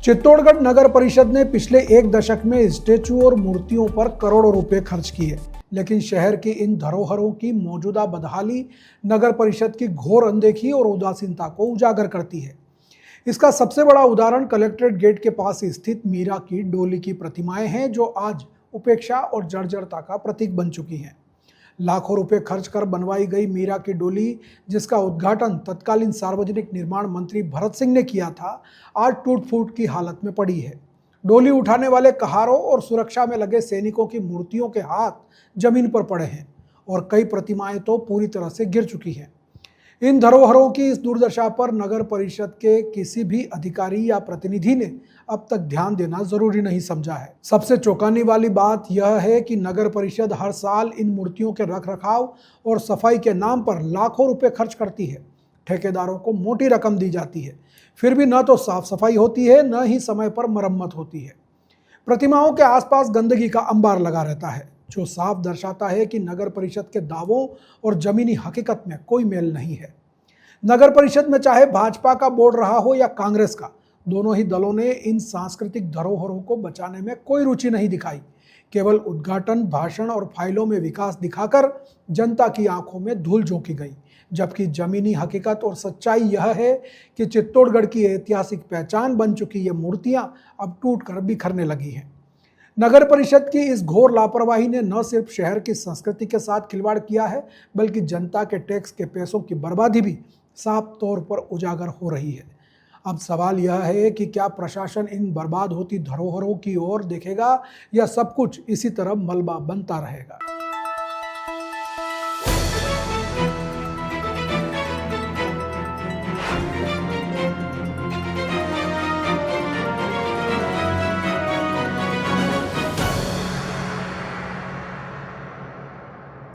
चित्तौड़गढ़ नगर परिषद ने पिछले एक दशक में स्टेचू और मूर्तियों पर करोड़ों रुपए खर्च किए, लेकिन शहर की इन धरोहरों की मौजूदा बदहाली नगर परिषद की घोर अनदेखी और उदासीनता को उजागर करती है। इसका सबसे बड़ा उदाहरण कलेक्ट्रेट गेट के पास स्थित मीरा की डोली की प्रतिमाएं हैं, जो आज उपेक्षा और जर्जरता का प्रतीक बन चुकी हैं। लाखों रुपए खर्च कर बनवाई गई मीरा की डोली, जिसका उद्घाटन तत्कालीन सार्वजनिक निर्माण मंत्री भरत सिंह ने किया था, आज टूट फूट की हालत में पड़ी है। डोली उठाने वाले कहारों और सुरक्षा में लगे सैनिकों की मूर्तियों के हाथ जमीन पर पड़े हैं और कई प्रतिमाएं तो पूरी तरह से गिर चुकी हैं। इन धरोहरों की इस दुर्दशा पर नगर परिषद के किसी भी अधिकारी या प्रतिनिधि ने अब तक ध्यान देना जरूरी नहीं समझा है। सबसे चौंकाने वाली बात यह है कि नगर परिषद हर साल इन मूर्तियों के रखरखाव और सफाई के नाम पर लाखों रुपए खर्च करती है। ठेकेदारों को मोटी रकम दी जाती है, फिर भी न तो साफ सफाई होती है, न ही समय पर मरम्मत होती है। प्रतिमाओं के आसपास गंदगी का अंबार लगा रहता है, जो साफ दर्शाता है कि नगर परिषद के दावों और जमीनी हकीकत में कोई मेल नहीं है। नगर परिषद में चाहे भाजपा का बोर्ड रहा हो या कांग्रेस का, दोनों ही दलों ने इन सांस्कृतिक धरोहरों को बचाने में कोई रुचि नहीं दिखाई। केवल उद्घाटन भाषण और फाइलों में विकास दिखाकर जनता की आंखों में धूल झोंकी गई, जबकि जमीनी हकीकत और सच्चाई यह है कि चित्तौड़गढ़ की ऐतिहासिक पहचान बन चुकी ये मूर्तियां अब टूटकर बिखरने लगी हैं। नगर परिषद की इस घोर लापरवाही ने न सिर्फ शहर की संस्कृति के साथ खिलवाड़ किया है, बल्कि जनता के टैक्स के पैसों की बर्बादी भी साफ तौर पर उजागर हो रही है। अब सवाल यह है कि क्या प्रशासन इन बर्बाद होती धरोहरों की ओर देखेगा या सब कुछ इसी तरह मलबा बनता रहेगा।